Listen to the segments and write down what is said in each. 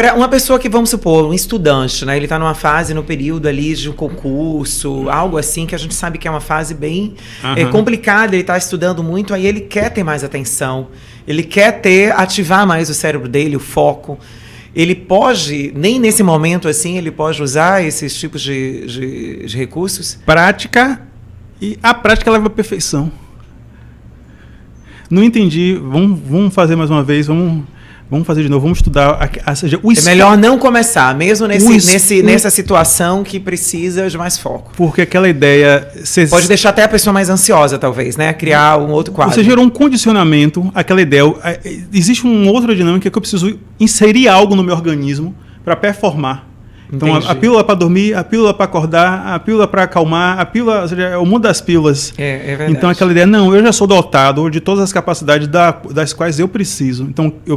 Agora, uma pessoa que, vamos supor, um estudante, né? Ele está numa fase, no período ali de um concurso, algo assim, que a gente sabe que é uma fase bem complicada, ele está estudando muito, aí ele quer ter mais atenção, ele quer ativar mais o cérebro dele, o foco. Ele pode, nem nesse momento assim, ele pode usar esses tipos de recursos? Prática, e a prática leva à perfeição. Não entendi, vamos fazer mais uma vez, vamos fazer de novo, vamos estudar. Seja, é melhor não começar, mesmo nessa situação que precisa de mais foco. Porque aquela ideia... Pode deixar até a pessoa mais ansiosa, talvez, né? Criar um outro quadro. Você gerou um condicionamento, aquela ideia. Existe uma outra dinâmica que eu preciso inserir algo no meu organismo para performar. Então, a pílula para dormir, a pílula para acordar, a pílula para acalmar, a pílula, ou seja, o mundo das pílulas. É verdade. Então, aquela ideia, não, eu já sou dotado de todas as capacidades das quais eu preciso. Então, eu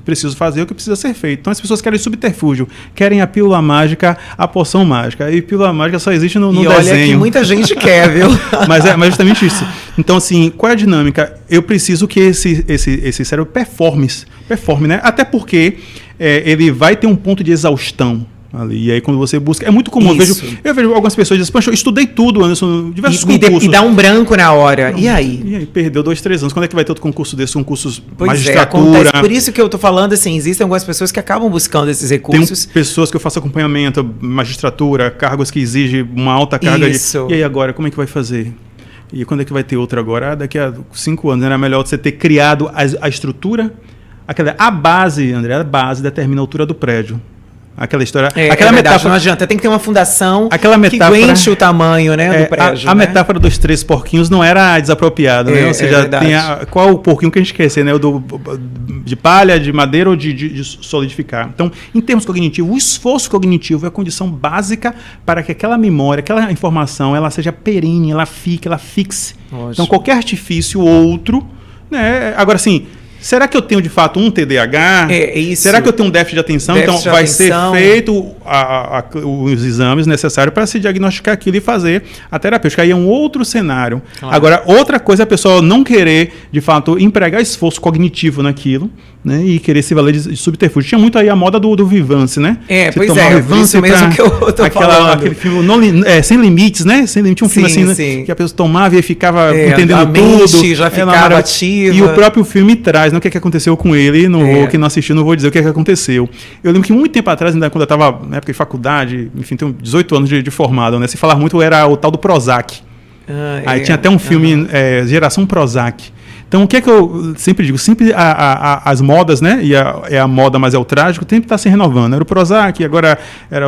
preciso fazer o que precisa ser feito. Então, as pessoas querem subterfúgio, querem a pílula mágica, a poção mágica. E pílula mágica só existe no desenho. E olha que muita gente quer, viu? Mas é justamente isso. Então, assim, qual é a dinâmica? Eu preciso que esse cérebro performe, né? Até porque ele vai ter um ponto de exaustão ali. E aí, quando você busca... É muito comum. Eu vejo algumas pessoas dizendo, poxa, eu estudei tudo, Anderson, diversos concursos. E dá um branco na hora. E aí? E aí, perdeu 2, 3 anos. Quando é que vai ter outro concurso desse? Concursos magistratura? Acontece. Por isso que eu tô falando, assim, existem algumas pessoas que acabam buscando esses recursos. Tem pessoas que eu faço acompanhamento, magistratura, cargos que exigem uma alta carga de... E aí, agora, como é que vai fazer? E quando é que vai ter outro agora? Daqui a 5 anos. Era melhor você ter criado a estrutura. A base, André, a base determina a altura do prédio. Aquela história... aquela metáfora, não adianta, tem que ter uma fundação que aguente o tamanho, né, do prédio. A metáfora dos 3 porquinhos não era desapropriada, né? Ou seja, tem qual o porquinho que a gente quer ser, né? O de palha, de madeira ou de solidificar. Então, em termos cognitivos, o esforço cognitivo é a condição básica para que aquela memória, aquela informação, ela seja perene, ela fixe. Ótimo. Então, qualquer artifício outro, né? Agora, assim... Será que eu tenho, de fato, um TDAH? Isso. Será que eu tenho um déficit de atenção? Vai ser feito os exames necessários para se diagnosticar aquilo e fazer a terapêutica. Aí é um outro cenário. Claro. Agora, outra coisa é a pessoa não querer, de fato, empregar esforço cognitivo naquilo, né, e querer se valer de subterfúgio. Tinha muito aí a moda do Vivance, né? Isso mesmo que eu tô falando. Aquele filme Sem Limites, né? Sem Limites, um filme assim, né, que a pessoa tomava e ficava entendendo tudo. Já ficava ativa. E o próprio filme traz, né, o que aconteceu com ele. Quem não assistiu, não vou dizer o que aconteceu. Eu lembro que muito tempo atrás, ainda quando eu estava na época de faculdade, enfim, tenho 18 anos de formado, né? Se falar muito era o tal do Prozac. Aí tinha até um filme, Geração Prozac. Então, o que é que eu sempre digo? Sempre as modas, né? E a moda, mas é o trágico, sempre está se renovando. Era o Prozac, agora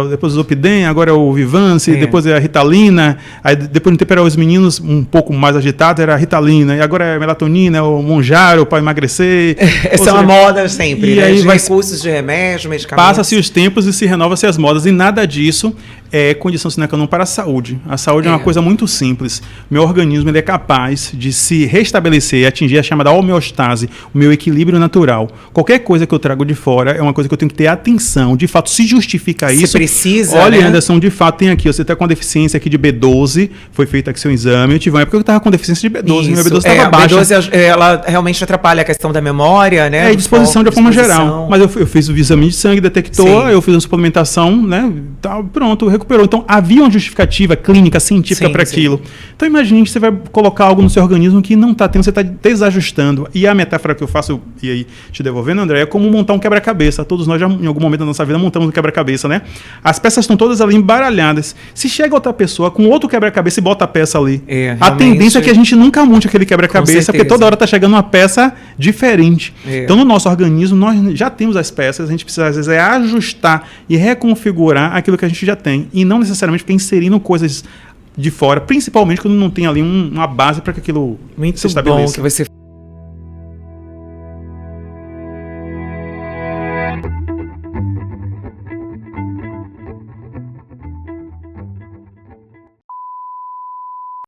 depois o Zopidem, agora é o Vivance, depois é a Ritalina, aí depois no tempo era os meninos um pouco mais agitados, era a Ritalina, e agora é a melatonina, o Monjaro para emagrecer. Essa é uma moda sempre, né? Aí recursos de remédio, medicamentos. Passa-se os tempos e se renova-se as modas, e nada disso é condição sine qua non para a saúde. A saúde é uma coisa muito simples. Meu organismo ele é capaz de se restabelecer, atingir a chamada homeostase, o meu equilíbrio natural. Qualquer coisa que eu trago de fora é uma coisa que eu tenho que ter atenção. De fato, se justifica isso. Você precisa, olha, né? Anderson, de fato tem aqui, você está com uma deficiência aqui de B12, foi feito aqui seu exame, eu tive uma época que eu estava com deficiência de B12, minha B12 estava baixa. A B12, ela realmente atrapalha a questão da memória, né? Disposição de forma geral. Mas eu fiz o exame de sangue, detectou, eu fiz uma suplementação, né? Tá, pronto, recuperou. Então, havia uma justificativa clínica, científica para aquilo. Então, imagine que você vai colocar algo no seu organismo que não está tendo, você está desajustando. E a metáfora que eu faço, e aí te devolvendo, André, é como montar um quebra-cabeça. Todos nós, já, em algum momento da nossa vida, montamos um quebra-cabeça, né? As peças estão todas ali embaralhadas. Se chega outra pessoa com outro quebra-cabeça e bota a peça ali, a tendência é que a gente nunca monte aquele quebra-cabeça, porque toda hora está chegando uma peça diferente. Então, no nosso organismo, nós já temos as peças, a gente precisa, às vezes, ajustar e reconfigurar aquilo que a gente já tem. E não necessariamente ficar inserindo coisas de fora, principalmente quando não tem ali uma base para que aquilo se estabeleça. Muito bom que você